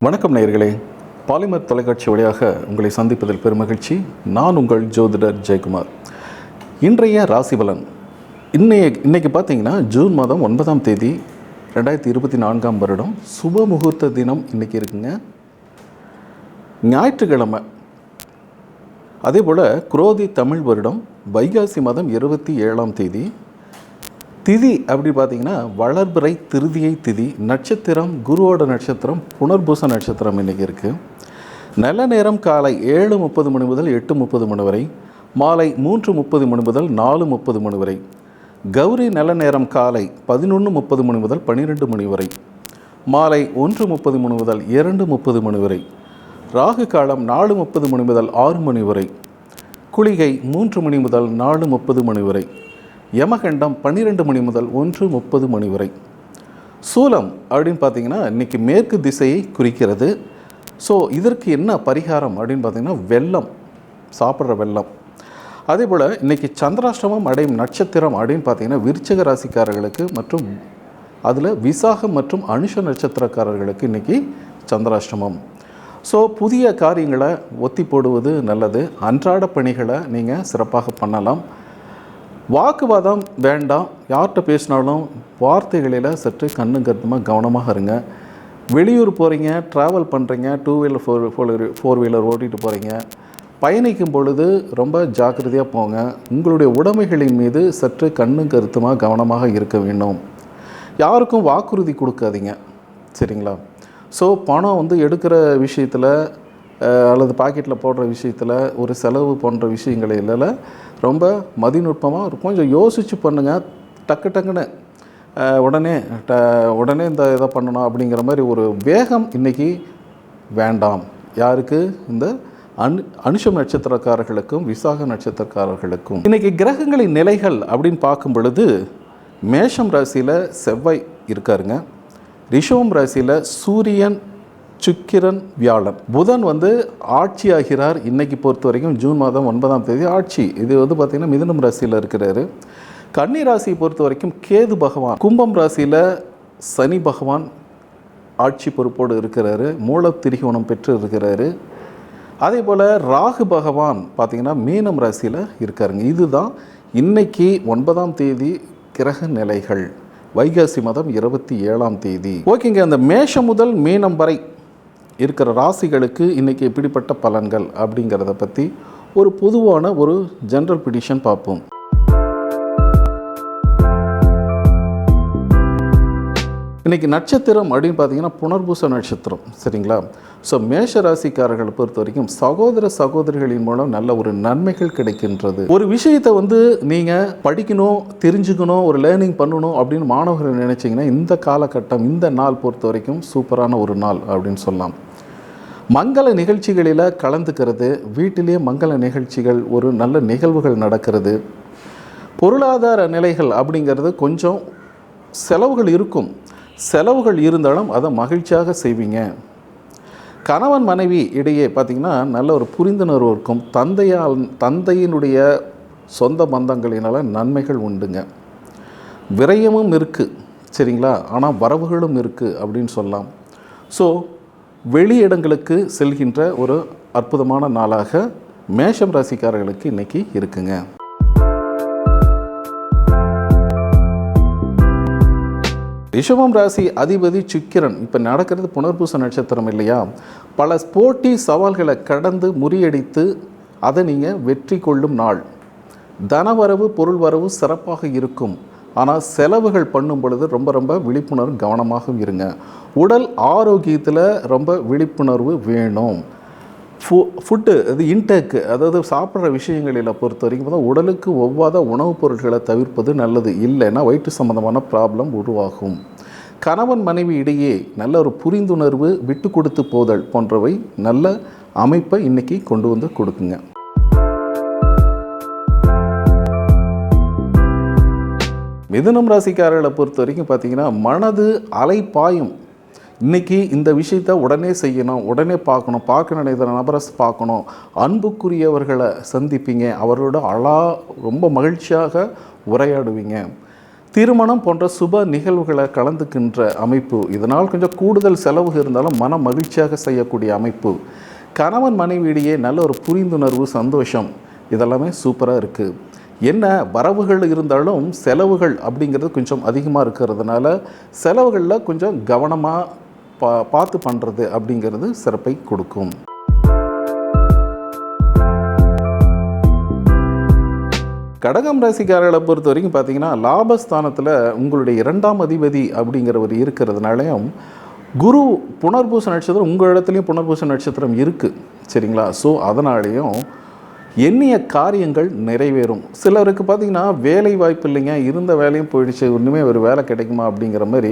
வணக்கம் நேயர்களே, பாலிமர் தொலைக்காட்சி வழியாக உங்களை சந்திப்பதில் பெருமகிழ்ச்சி. நான் உங்கள் ஜோதிடர் ஜெயக்குமார். இன்றைய ராசி பலன் இன்னைக்கு பார்த்தீங்கன்னா ஜூன் மாதம் 9ஆம் தேதி 2024ஆம் வருடம் சுப முகூர்த்த தினம் இன்றைக்கி இருக்குங்க, ஞாயிற்றுக்கிழமை. அதே போல் குரோதி தமிழ் வருடம் வைகாசி மாதம் 27ஆம் தேதி. திதி அப்படி பார்த்தீங்கன்னா வளர்பிறை திருதியை திதி. நட்சத்திரம் குருவோட நட்சத்திரம் புனர்பூச நட்சத்திரம் இன்றைக்கி இருக்குது. நல்ல நேரம் காலை 7:30 மணி முதல் 8:30 மணி வரை, மாலை 3:30 மணி முதல் 4:30 மணி வரை. கௌரி நல்ல நேரம் காலை 11:30 மணி முதல் 12 மணி வரை, மாலை 1:30 மணி முதல் 2:30 மணி வரை. ராகு காலம் 4:30 மணி முதல் 6 மணி வரை. குளிகை 3 மணி முதல் 4:30 மணி வரை. யமகண்டம் 12 மணி முதல் 1:30 மணி வரை. சூலம் அப்படின்னு பார்த்தீங்கன்னா இன்றைக்கி மேற்கு திசையை குறிக்கிறது. ஸோ இதற்கு என்ன பரிகாரம் அப்படின்னு பார்த்தீங்கன்னா வெல்லம், சாப்பிட்ற வெல்லம். அதே போல் இன்றைக்கி சந்திராஷ்டமம் அடையும் நட்சத்திரம் அப்படின்னு பார்த்தீங்கன்னா விருச்சிக ராசிக்காரர்களுக்கு மற்றும் அதில் விசாகம் மற்றும் அனுஷ நட்சத்திரக்காரர்களுக்கு இன்றைக்கி சந்திராஷ்டமம். ஸோ புதிய காரியங்களை ஒத்தி போடுவது நல்லது. அன்றாட பணிகளை நீங்கள் சிறப்பாக பண்ணலாம். வாக்குவாதம் வேண்டாம். யார்கிட்ட பேசினாலும் வார்த்தைகளில் சற்று கண்ணும் கருத்துமாக கவனமாக இருங்க. வெளியூர் போகிறீங்க, ட்ராவல் பண்ணுறீங்க, 2 வீலர் 4 வீலர் ஓட்டிகிட்டு போகிறீங்க, பயணிக்கும் பொழுது ரொம்ப ஜாக்கிரதையாக போங்க. உங்களுடைய உடைமைகளின் மீது சற்று கண்ணும் கருத்துமாக கவனமாக இருக்க வேண்டும். யாருக்கும் வாக்குறுதி கொடுக்காதீங்க, சரிங்களா? ஸோ பணம் எடுக்கிற விஷயத்தில் அல்லது பாக்கெட்டில் போடுற விஷயத்தில் ஒரு செலவு போன்ற விஷயங்களில் ரொம்ப மதிநுட்பமாக கொஞ்சம் யோசித்து பண்ணுங்கள். டக்குன்னு உடனே இந்த இதை பண்ணணும் அப்படிங்கிற மாதிரி ஒரு வேகம் இன்றைக்கி வேண்டாம். யாருக்கு? இந்த அனுஷம் நட்சத்திரக்காரர்களுக்கும் விசாக நட்சத்திரக்காரர்களுக்கும். இன்றைக்கி கிரகங்களின் நிலைகள் அப்படின்னு பார்க்கும் பொழுது மேஷம் ராசியில் செவ்வாய் இருக்காருங்க. ரிஷபம் ராசியில் சூரியன், சுக்கிரன், வியாழன். புதன் ஆட்சி ஆகிறார். இன்றைக்கி பொறுத்த வரைக்கும் ஜூன் மாதம் 9ஆம் தேதி ஆட்சி. இது பார்த்திங்கன்னா மிதுனம் ராசியில் இருக்கிறாரு. கன்னி ராசியை பொறுத்த வரைக்கும் கேது பகவான். கும்பம் ராசியில் சனி பகவான் ஆட்சி பொறுப்போடு இருக்கிறாரு. மூல திரிகோணம் பெற்று இருக்கிறாரு. அதே போல் ராகு பகவான் பார்த்திங்கன்னா மீனம் ராசியில் இருக்காருங்க. இதுதான் இன்றைக்கி 9ஆம் தேதி கிரக நிலைகள். வைகாசி மாதம் 27ஆம் தேதி. ஓகேங்க, அந்த மேஷம் முதல் மீனம் வரை இருக்கிற ராசிகளுக்கு இன்றைக்கி எப்படிப்பட்ட பலன்கள் அப்படிங்கிறத பற்றி ஒரு பொதுவான ஒரு ஜென்ரல் ப்ரிடிக்ஷன் பார்ப்போம். இன்றைக்கி நட்சத்திரம் அப்படின்னு பார்த்தீங்கன்னா புனர்பூச நட்சத்திரம், சரிங்களா? ஸோ மேஷ ராசிக்காரர்களை பொறுத்த வரைக்கும் சகோதர சகோதரிகளின் மூலம் நல்ல ஒரு நன்மைகள் கிடைக்கின்றது. ஒரு விஷயத்தை நீங்கள் படிக்கணும், தெரிஞ்சுக்கணும், ஒரு லேர்னிங் பண்ணணும் அப்படின்னு மாணவர்கள் நினைச்சிங்கன்னா இந்த காலகட்டம், இந்த நாள் பொறுத்த வரைக்கும் சூப்பரான ஒரு நாள் அப்படின்னு சொல்லலாம். மங்கள நிகழ்ச்சிகளில் கலந்துக்கிறது, வீட்டிலேயே மங்கள நிகழ்ச்சிகள், ஒரு நல்ல நிகழ்வுகள் நடக்கிறது. பொருளாதார நிலைகள் அப்படிங்கிறது கொஞ்சம் செலவுகள் இருக்கும். செலவுகள் இருந்தாலும் அதை மகிழ்ச்சியாக செய்வீங்க. கணவன் மனைவி இடையே பார்த்திங்கன்னா நல்ல ஒரு புரிந்துணர்வு இருக்கும். தந்தையினுடைய சொந்த பந்தங்களினால் நன்மைகள் உண்டுங்க. விரயமும் இருக்குது, சரிங்களா? ஆனால் வரவுகளும் இருக்குது அப்படின்னு சொல்லலாம். ஸோ வெளியிடங்களுக்கு செல்கின்ற ஒரு அற்புதமான நாளாக மேஷம் ராசிக்காரர்களுக்கு இன்றைக்கி இருக்குங்க. ரிஷபம் ராசி அதிபதி சுக்கிரன். இப்போ நடக்கிறது புனர்பூச நட்சத்திரம் இல்லையா? பல போட்டி சவால்களை கடந்து முறியடித்து அதை நீங்கள் வெற்றி கொள்ளும் நாள். தனவரவு பொருள் வரவு சிறப்பாக இருக்கும். ஆனால் செலவுகள் பண்ணும் பொழுது ரொம்ப விழிப்புணர்வு கவனமாகவும் இருங்க. உடல் ஆரோக்கியத்தில் ரொம்ப விழிப்புணர்வு வேணும். ஃபுட்டு இன்டேக்கு, அதாவது சாப்பிட்ற விஷயங்களில் பொறுத்த வரைக்கும் தான் உடலுக்கு ஒவ்வாத உணவுப் பொருட்களை தவிர்ப்பது நல்லது. இல்லைன்னா வயிற்று சம்பந்தமான ப்ராப்ளம் உருவாகும். கணவன் மனைவி இடையே நல்ல ஒரு புரிந்துணர்வு, விட்டு கொடுத்து போதல் போன்றவை நல்ல அமைப்பை இன்றைக்கி கொண்டு கொடுக்குங்க. மிதுனம் ராசிக்காரர்களை பொறுத்த வரைக்கும் பார்த்திங்கன்னா மனது அலைப்பாயும். இன்றைக்கி இந்த விஷயத்தை உடனே செய்யணும், உடனே பார்க்க நினைக்கிற நபரை பார்க்கணும், அன்புக்குரியவர்களை சந்திப்பீங்க, அவர்களோட ரொம்ப மகிழ்ச்சியாக உரையாடுவீங்க. திருமணம் போன்ற சுப நிகழ்வுகளை கலந்துக்கின்ற அமைப்பு. இதனால் கொஞ்சம் கூடுதல் செலவு இருந்தாலும் மன மகிழ்ச்சியாக செய்யக்கூடிய அமைப்பு. கணவன் மனைவியிடையே நல்ல ஒரு புரிந்துணர்வு, சந்தோஷம், இதெல்லாமே சூப்பராக இருக்குது. என்ன வரவுகள் இருந்தாலும் செலவுகள் அப்படிங்கிறது கொஞ்சம் அதிகமாக இருக்கிறதுனால செலவுகளில் கொஞ்சம் கவனமாக பார்த்து பண்ணுறது அப்படிங்கிறது சிறப்பை கொடுக்கும். கடகம் ராசிக்காரர்களை பொறுத்த வரைக்கும் பார்த்தீங்கன்னா, லாபஸ்தானத்தில் உங்களுடைய 2ஆம் அதிபதி அப்படிங்கிறவர் இருக்கிறதுனாலையும், குரு புனர்பூச நட்சத்திரம் உங்கள் இடத்துலையும் புனர்பூச நட்சத்திரம் இருக்குது, சரிங்களா? ஸோ அதனாலேயும் எண்ணிய காரியங்கள் நிறைவேறும். சிலருக்கு பார்த்திங்கன்னா வேலை வாய்ப்பு இல்லைங்க, இருந்த வேலையும் போயிடுச்சு, ஒன்றுமே ஒரு வேலை கிடைக்குமா அப்படிங்கிற மாதிரி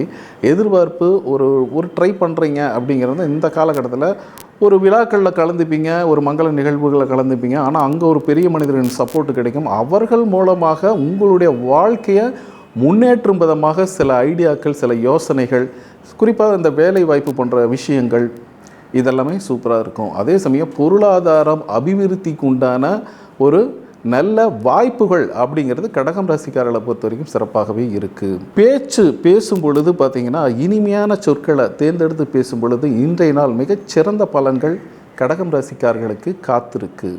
எதிர்பார்ப்பு ஒரு ட்ரை பண்ணுறீங்க அப்படிங்கிறது இந்த காலகட்டத்தில் ஒரு விழாக்களில் கலந்துப்பீங்க, ஒரு மங்கள நிகழ்வுகளை கலந்துப்பீங்க. ஆனால் அங்கே ஒரு பெரிய மனிதரின் சப்போர்ட் கிடைக்கும். அவர்கள் மூலமாக உங்களுடைய வாழ்க்கையை முன்னேற்றும் விதமாக சில ஐடியாக்கள், சில யோசனைகள், குறிப்பாக இந்த வேலை வாய்ப்பு போன்ற விஷயங்கள் இதெல்லாமே சூப்பராக இருக்கும். அதே சமயம் பொருளாதாரம் அபிவிருத்திக்கு உண்டான ஒரு நல்ல வாய்ப்புகள் அப்படிங்கிறது கடகம் ராசிக்காரர்களை பொறுத்த வரைக்கும் சிறப்பாகவே இருக்குது. பேசும் பொழுது பார்த்திங்கன்னா, இனிமையான சொற்களை தேர்ந்தெடுத்து பேசும் பொழுது இன்றைய நாள் மிகச்சிறந்த பலன்கள் கடகம் ராசிக்காரர்களுக்கு காத்திருக்கு.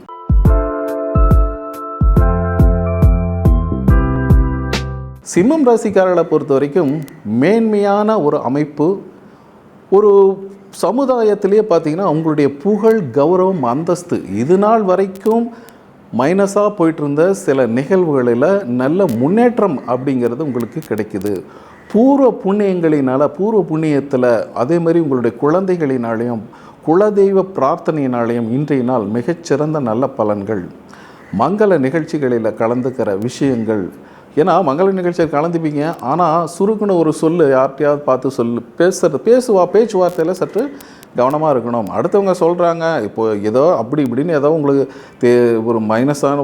சிம்மம் ராசிக்காரர்களை பொறுத்த வரைக்கும் மேன்மையான ஒரு அமைப்பு. ஒரு சமுதாயத்திலே பார்த்திங்கன்னா உங்களுடைய புகழ், கௌரவம், அந்தஸ்து இது நாள் வரைக்கும் மைனஸாக போயிட்டு இருந்த சில நிகழ்வுகளில் நல்ல முன்னேற்றம் அப்படிங்கிறது உங்களுக்கு கிடைக்குது. பூர்வ புண்ணியத்தில் அதே மாதிரி உங்களுடைய குழந்தைகளினாலேயும் குலதெய்வ பிரார்த்தனையினாலேயும் இன்றைய நாள் மிகச்சிறந்த நல்ல பலன்கள். மங்கள நிகழ்ச்சிகளில் கலந்துக்கிற விஷயங்கள், ஏன்னா மங்கள நிகழ்ச்சியை கலந்துப்பீங்க, ஆனால் சுருக்குன்னு ஒரு யார்கிட்டையாவது பார்த்து பேச்சுவார்த்தையில் சற்று கவனமாக இருக்கணும். அடுத்தவங்க சொல்கிறாங்க இப்போது ஏதோ அப்படி இப்படின்னு ஏதோ உங்களுக்கு ஒரு மைனஸான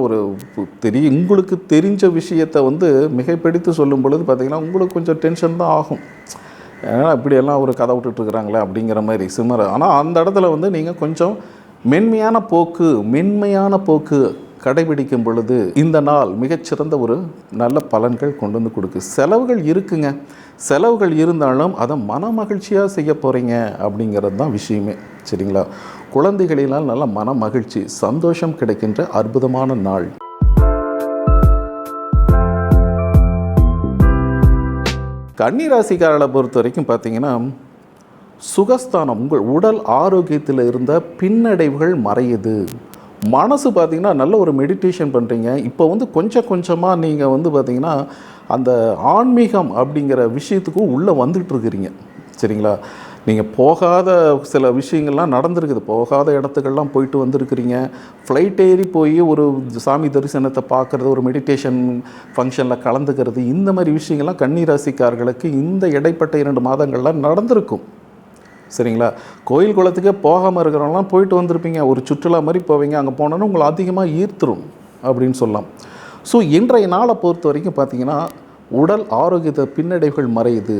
உங்களுக்கு தெரிஞ்ச விஷயத்தை மிகைப்படுத்தி சொல்லும் பொழுது பார்த்திங்கன்னா உங்களுக்கு கொஞ்சம் டென்ஷன் தான் ஆகும். ஏன்னா இப்படியெல்லாம் ஒரு கதை விட்டுட்டுருக்குறாங்களே அப்படிங்கிற மாதிரி சிம்மர். ஆனால் அந்த இடத்துல நீங்கள் கொஞ்சம் மென்மையான போக்கு கடைபிடிக்கும் பொழுது இந்த நாள் மிகச்சிறந்த ஒரு நல்ல பலன்கள் கொண்டு வந்து கொடுக்கு. செலவுகள் இருக்குங்க, செலவுகள் இருந்தாலும் அதை மன மகிழ்ச்சியாக செய்ய போகிறீங்க அப்படிங்கிறது தான் விஷயமே, சரிங்களா? குழந்தைகளினால் நல்ல மன மகிழ்ச்சி, சந்தோஷம் கிடைக்கின்ற அற்புதமான நாள். கன்னி ராசிக்காரர்களை பொறுத்த வரைக்கும் பார்த்தீங்கன்னா, சுகஸ்தானம் உங்கள் உடல் ஆரோக்கியத்தில் இருந்த பின்னடைவுகள் மறையுது. மனசு பார்த்திங்கன்னா நல்ல ஒரு மெடிடேஷன் பண்ணுறீங்க. இப்போ கொஞ்சம் கொஞ்சமாக நீங்கள் பார்த்திங்கன்னா அந்த ஆன்மீகம் அப்படிங்கிற விஷயத்துக்கும் உள்ளே வந்துட்டுருக்கிறீங்க, சரிங்களா? நீங்கள் போகாத சில விஷயங்கள்லாம் நடந்திருக்குது, போகாத இடத்துக்கெல்லாம் போயிட்டு வந்திருக்கிறீங்க. ஃப்ளைட் ஏறி போய் ஒரு சாமி தரிசனத்தை பார்க்குறது, ஒரு மெடிடேஷன் ஃபங்க்ஷனில் கலந்துக்கிறது, இந்த மாதிரி விஷயங்கள்லாம் கன்னி ராசிக்காரர்களுக்கு இந்த இடைப்பட்ட 2 மாதங்கள்லாம் நடந்திருக்கும், சரிங்களா? கோயில் குளத்துக்கே போகாமல் இருக்கிறவங்களாம் போயிட்டு வந்திருப்பீங்க, ஒரு சுற்றுலா மாதிரி போவீங்க, அங்கே போனோன்னா உங்களை அதிகமாக ஈர்த்துரும் அப்படின்னு சொல்லலாம். ஸோ இன்றைய நாளை பொறுத்த வரைக்கும் பார்த்திங்கன்னா உடல் ஆரோக்கியத்தை பின்னடைவுகள் மறையுது.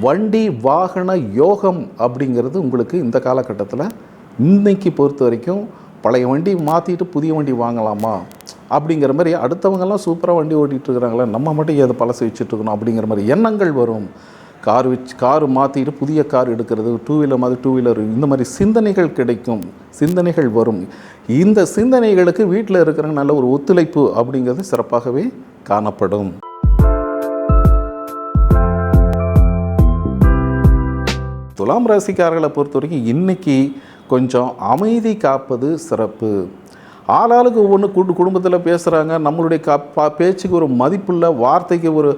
வண்டி வாகன யோகம் அப்படிங்கிறது உங்களுக்கு இந்த காலகட்டத்தில் இன்றைக்கி பொறுத்த வரைக்கும் பழைய வண்டி மாற்றிட்டு புதிய வண்டி வாங்கலாமா அப்படிங்கிற மாதிரி, அடுத்தவங்கெல்லாம் சூப்பராக வண்டி ஓட்டிகிட்ருக்குறாங்களே, நம்ம மட்டும் எதை பழச வச்சுட்ருக்கணும் அப்படிங்கிற மாதிரி எண்ணங்கள் வரும். காரு மாற்றிட்டு புதிய கார் எடுக்கிறது, 2 வீலர் மாதிரி 2 வீலர், இந்த மாதிரி சிந்தனைகள் கிடைக்கும், சிந்தனைகள் வரும். இந்த சிந்தனைகளுக்கு வீட்டில் இருக்கிறவங்க நல்ல ஒரு ஒத்துழைப்பு அப்படிங்கிறது சிறப்பாகவே காணப்படும். துலாம் ராசிக்காரர்களை பொறுத்த வரைக்கும் இன்றைக்கி கொஞ்சம் அமைதி காப்பது சிறப்பு. ஆளாளுக்கு ஒவ்வொன்று குடும்பத்தில் பேசுகிறாங்க, நம்மளுடைய பேச்சுக்கு ஒரு மதிப்பில்லை, வார்த்தைக்கு ஒரு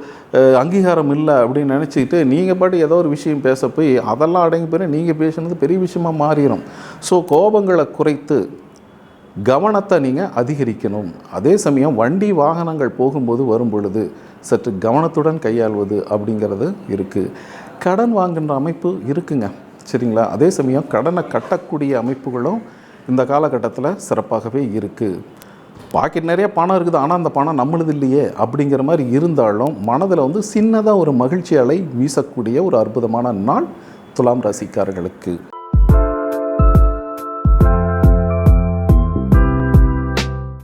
அங்கீகாரம் இல்லை அப்படின்னு நினச்சிக்கிட்டு நீங்கள் பாட்டு ஏதோ ஒரு விஷயம் பேச போய் அதெல்லாம் அடங்கி போய் நீங்கள் பேசுனது பெரிய விஷயமாக மாறிடும். ஸோ கோபங்களை குறைத்து கவனத்தை நீங்கள் அதிகரிக்கணும். அதே சமயம் வண்டி வாகனங்கள் போகும்போது வரும் பொழுது சற்று கவனத்துடன் கையாள்வது அப்படிங்கிறது இருக்குது. கடன் வாங்குகின்ற அமைப்பு இருக்குங்க, சரிங்களா? அதே சமயம் கடனை கட்டக்கூடிய அமைப்புகளும் இந்த காலகட்டத்தில் சிறப்பாகவே இருக்குது. பாக்கெட் நிறைய பணம் இருக்குது, ஆனால் அந்த பணம் நம்மளுது இல்லையே அப்படிங்கிற மாதிரி இருந்தாலும் மனதில் சின்னதாக ஒரு மகிழ்ச்சி அலை வீசக்கூடிய ஒரு அற்புதமான நாள் துலாம் ராசிக்காரர்களுக்கு.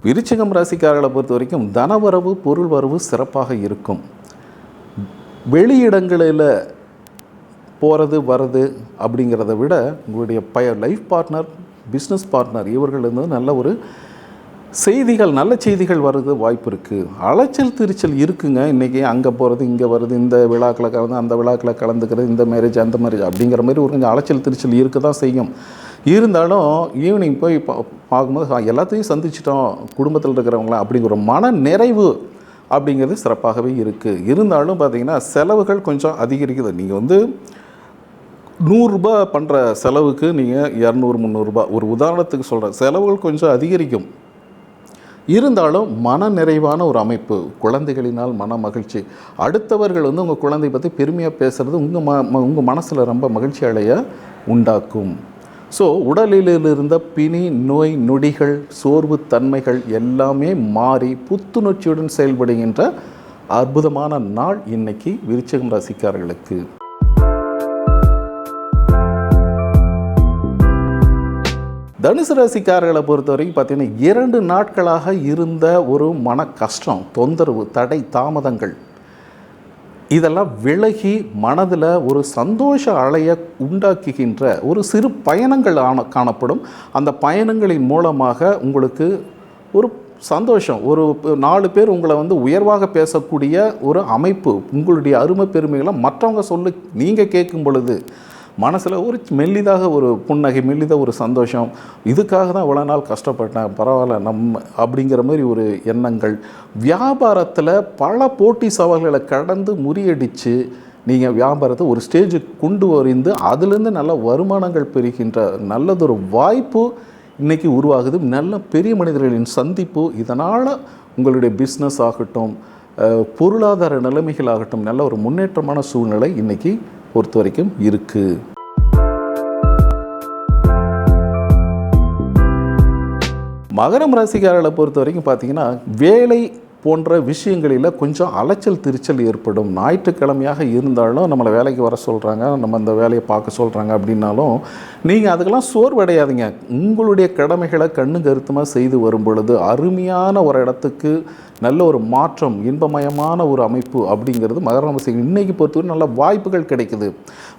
விருச்சிகம் ராசிக்காரர்களை பொறுத்த வரைக்கும் தனவரவு பொருள் வரவு சிறப்பாக இருக்கும். வெளியிடங்களில் போகிறது வர்றது அப்படிங்கிறத விட உங்களுடைய லைஃப் பார்ட்னர், பிஸ்னஸ் பார்ட்னர் இவர்கள் நல்ல ஒரு செய்திகள், நல்ல செய்திகள் வர்றது வாய்ப்பு இருக்குது. அலைச்சல் திருச்சல் இருக்குங்க. இன்றைக்கி அங்கே போகிறது, இங்கே வருது, இந்த விழாக்களை கலந்து அந்த விழாக்களை கலந்துக்கிறது, இந்த மேரேஜ் அந்த மேரேஜ் அப்படிங்கிற மாதிரி ஒரு கொஞ்சம் அலைச்சல் திருச்சல் இருக்க தான் செய்யும். இருந்தாலும் ஈவினிங் போய் பார்க்கும்போது எல்லாத்தையும் சந்திச்சிட்டோம் குடும்பத்தில் இருக்கிறவங்களாம் அப்படிங்கிற மன நிறைவு அப்படிங்கிறது சிறப்பாகவே இருக்குது. இருந்தாலும் பார்த்திங்கன்னா செலவுகள் கொஞ்சம் அதிகரிக்குது. நீங்கள் ₹100 பண்ணுற செலவுக்கு நீங்கள் ₹200-300 ஒரு உதாரணத்துக்கு சொல்கிறேன், செலவுகள் கொஞ்சம் அதிகரிக்கும். இருந்தாலும் மன நிறைவான ஒரு அமைப்பு, குழந்தைகளினால் மன மகிழ்ச்சி, அடுத்தவர்கள் உங்கள் குழந்தை பற்றி பெருமையாக பேசுகிறது உங்கள் மனசில் ரொம்ப மகிழ்ச்சி அடைய உண்டாக்கும். ஸோ உடலில் இருந்த பிணி, நோய் நொடிகள், சோர்வு தன்மைகள் எல்லாமே மாறி புத்துணர்ச்சியுடன் செயல்படுகின்ற அற்புதமான நாள் இன்னைக்கு விருச்சிகம் ராசிக்காரர்களுக்கு. தனுசு ராசிக்காரர்களை பொறுத்த வரைக்கும் பார்த்திங்கன்னா 2 நாட்களாக இருந்த ஒரு மன கஷ்டம், தொந்தரவு, தடை, தாமதங்கள் இதெல்லாம் விலகி மனதில் ஒரு சந்தோஷ அலையை உண்டாக்குகின்ற ஒரு சிறு பயணங்கள் காணப்படும். அந்த பயணங்களின் மூலமாக உங்களுக்கு ஒரு சந்தோஷம், ஒரு 4 பேர் உங்களை உயர்வாக பேசக்கூடிய ஒரு அமைப்பு, உங்களுடைய அருமை பெருமைகளை மற்றவங்க சொல்லி நீங்கள் கேட்கும் பொழுது மனசில் ஒரு மெல்லிதாக ஒரு புன்னகை, மெல்லிதாக ஒரு சந்தோஷம், இதுக்காக தான் இவ்வளோ நாள் கஷ்டப்பட்டேன், பரவாயில்ல அப்படிங்கிற மாதிரி ஒரு எண்ணங்கள். வியாபாரத்தில் பல போட்டி சவால்களை கடந்து முறியடித்து நீங்கள் வியாபாரத்தை ஒரு ஸ்டேஜுக்கு கொண்டு வரைந்து அதிலேருந்து நல்ல வருமானங்கள் பெறுகின்ற நல்லதொரு வாய்ப்பு இன்றைக்கி உருவாகுது. நல்ல பெரிய மனிதர்களின் சந்திப்பு, இதனால் உங்களுடைய பிஸ்னஸ் ஆகட்டும், பொருளாதார நிலைமைகளாகட்டும் நல்ல ஒரு முன்னேற்றமான சூழ்நிலை இன்றைக்கி பொறுத்த வரைக்கும் இருக்குது. மகரம் ராசிக்காரர்களை பொறுத்த வரைக்கும் பார்த்தீங்கன்னா வேலை போன்ற விஷயங்களில் கொஞ்சம் அலைச்சல் திருச்சல் ஏற்படும். ஞாயிற்றுக்கிழமையாக இருந்தாலும் நம்மளை வேலைக்கு வர சொல்கிறாங்க, நம்ம அந்த வேலையை பார்க்க சொல்கிறாங்க அப்படின்னாலும் நீங்கள் அதுக்கெல்லாம் சோர்வடையாதீங்க. உங்களுடைய கடமைகளை கண்ணு கருத்துமாக செய்து வரும் பொழுது அருமையான ஒரு இடத்துக்கு நல்ல ஒரு மாற்றம், இன்பமயமான ஒரு அமைப்பு அப்படிங்கிறது மகரம் ராசி இன்றைக்கி பொறுத்தவரை நல்ல வாய்ப்புகள் கிடைக்குது.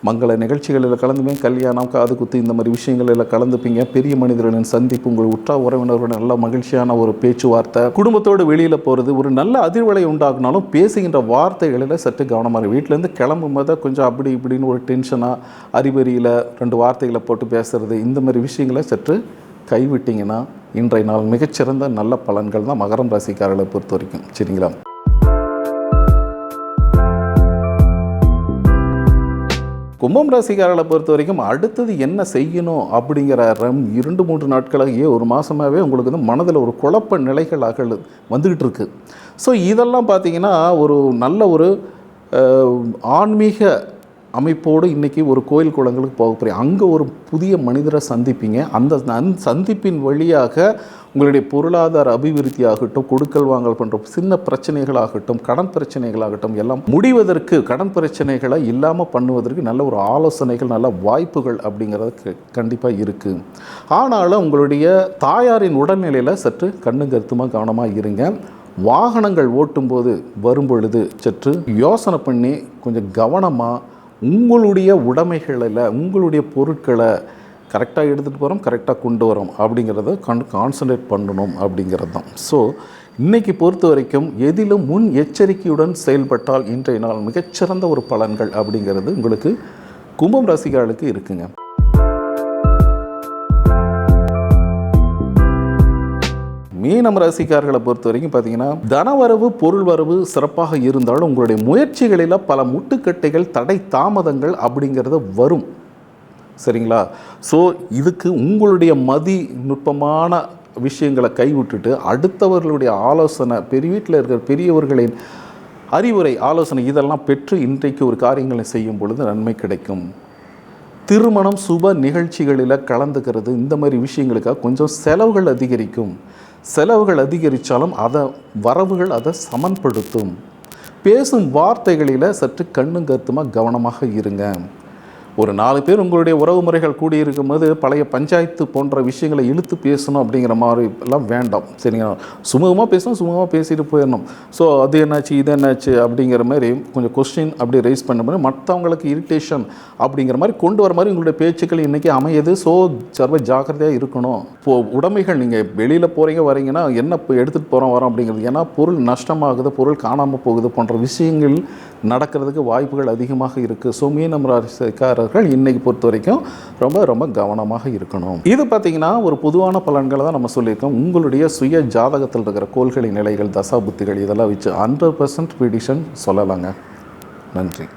மங்கள நிகழ்ச்சிகளில் கலந்துப்பீங்க, கல்யாணம், காது குத்து இந்த மாதிரி விஷயங்களில் கலந்துப்பீங்க. பெரிய மனிதர்களின் சந்திப்பு, உங்கள் உற்றார் உறவினர்களுடன் நல்ல மகிழ்ச்சியான ஒரு பேச்சுவார்த்தை, குடும்பத்தோடு வெளியில் போகிறது, ஒரு நல்ல அதிர்வலை உண்டாக்குனாலும் பேசுகின்ற வார்த்தைகளில் சற்று கவனமாக. வீட்டிலேருந்து கிளம்பும் போது கொஞ்சம் அப்படி இப்படின்னு ஒரு டென்ஷனாக அறிவறியில் 2 வார்த்தைகளை போட்டு பேசுகிறது, இந்த மாதிரி விஷயங்களை சற்று கைவிட்டிங்கன்னா இன்றைய நாள் மிகச்சிறந்த நல்ல பலன்கள் தான் மகரம் ராசிக்காரர்களை பொறுத்த வரைக்கும். சரிங்களா? கும்பம் ராசிக்காரர்களை பொறுத்த வரைக்கும் அடுத்தது என்ன செய்யணும் அப்படிங்கிற 2-3 நாட்களாக ஒரு மாதமாகவே உங்களுக்கு மனதில் ஒரு குழப்ப நிலைகளாக வந்துக்கிட்டு இருக்குது. ஸோ இதெல்லாம் பார்த்திங்கன்னா ஒரு நல்ல ஒரு ஆன்மீக அமைப்போடு இன்றைக்கி ஒரு கோயில் குளங்களுக்கு போக போகிறீங்க. அங்கே ஒரு புதிய மனிதரை சந்திப்பீங்க. அந்த சந்திப்பின் வழியாக உங்களுடைய பொருளாதார அபிவிருத்தி ஆகட்டும், கொடுக்கல் வாங்கல் பண்ணுற சின்ன பிரச்சனைகளாகட்டும், கடன் பிரச்சனைகளாகட்டும் எல்லாம் முடிவதற்கு, கடன் பிரச்சனைகளை இல்லாமல் பண்ணுவதற்கு நல்ல ஒரு ஆலோசனைகள், நல்ல வாய்ப்புகள் அப்படிங்கிறது கண்டிப்பாக இருக்குது. ஆனாலும் உங்களுடைய தாயாரின் உடல்நிலையில் சற்று கண்ணும் கருத்துமாக கவனமாக இருங்க. வாகனங்கள் ஓட்டும்போது வரும்பொழுது சற்று யோசனை பண்ணி கொஞ்சம் கவனமாக உங்களுடைய உடைமைகளில் உங்களுடைய பொருட்களை கரெக்டாக எடுத்துகிட்டு போகிறோம், கரெக்டாக கொண்டு வரோம் அப்படிங்கிறத கான்சன்ட்ரேட் பண்ணணும் அப்படிங்கிறது தான். ஸோ இன்றைக்கி பொறுத்த வரைக்கும் எதிலும் முன் எச்சரிக்கையுடன் செயல்பட்டால் இன்றைய நாள் மிகச்சிறந்த ஒரு பலன்கள் அப்படிங்கிறது உங்களுக்கு கும்பம் ராசிக்காரர்களுக்கு இருக்குங்க. மீனம் ராசிக்காரர்களை பொறுத்த வரைக்கும் பார்த்தீங்கன்னா தனவரவு, பொருள் வரவு சிறப்பாக இருந்தாலும் உங்களுடைய முயற்சிகளில் பல முட்டுக்கட்டைகள், தடை, தாமதங்கள் அப்படிங்கிறத வரும். சரிங்களா? ஸோ இதுக்கு உங்களுடைய நுட்பமான விஷயங்களை கைவிட்டுட்டு அடுத்தவர்களுடைய ஆலோசனை, வீட்டில் இருக்கிற பெரியவர்களின் அறிவுரை, ஆலோசனை இதெல்லாம் பெற்று இன்றைக்கு ஒரு காரியங்களை செய்யும் பொழுது நன்மை கிடைக்கும். திருமணம், சுப நிகழ்ச்சிகளில் கலந்துக்கிறது, இந்த மாதிரி விஷயங்களுக்காக கொஞ்சம் செலவுகள் அதிகரிக்கும். செலவுகள் அதிகரித்தாலும் வரவுகள் அதை சமன்படுத்தும். பேசும் வார்த்தைகளில் சற்று கண்ணும் கருத்துமாக கவனமாக இருங்க. ஒரு 4 பேர் உங்களுடைய உறவு முறைகள் கூடியிருக்கும் போது பழைய பஞ்சாயத்து போன்ற விஷயங்களை இழுத்து பேசணும் அப்படிங்கிற மாதிரி எல்லாம் வேண்டாம். சரிங்களா? சுமூகமாக பேசணும், சுமூகமாக பேசிட்டு போயிடணும். ஸோ அது என்னாச்சு, இது என்னாச்சு அப்படிங்கிற மாதிரி கொஞ்சம் கொஸ்டின் அப்படி ரைஸ் பண்ண மற்றவங்களுக்கு இரிட்டேஷன் அப்படிங்கிற மாதிரி கொண்டு வர மாதிரி உங்களுடைய பேச்சுக்கள் இன்றைக்கி அமையுது. ஸோ சர்வ ஜாக்கிரதையாக இருக்கணும். இப்போது உடைமைகள் நீங்கள் வெளியில் போகிறீங்க வரீங்கன்னா என்ன எடுத்துகிட்டு போகிறோம் வரோம் அப்படிங்கிறது, ஏன்னா பொருள் நஷ்டமாகுது, பொருள் காணாமல் போகுது போன்ற விஷயங்கள் நடக்கிறதுக்கு வாய்ப்புகள் அதிகமாக இருக்குது. ஸோ மீனம் ராசிக்காரர்கள் இன்னைக்கு பொறுத்த வரைக்கும் ரொம்ப ரொம்ப கவனமாக இருக்கணும். இது பார்த்திங்கன்னா ஒரு பொதுவான பலன்களை தான் நம்ம சொல்லியிருக்கோம். உங்களுடைய சுய ஜாதகத்தில் இருக்கிற கோள்களின் நிலைகள், தசாபுத்திகள் இதெல்லாம் வச்சு 100% ப்ரிடிக்ஷன் சொல்லலாங்க. நன்றி.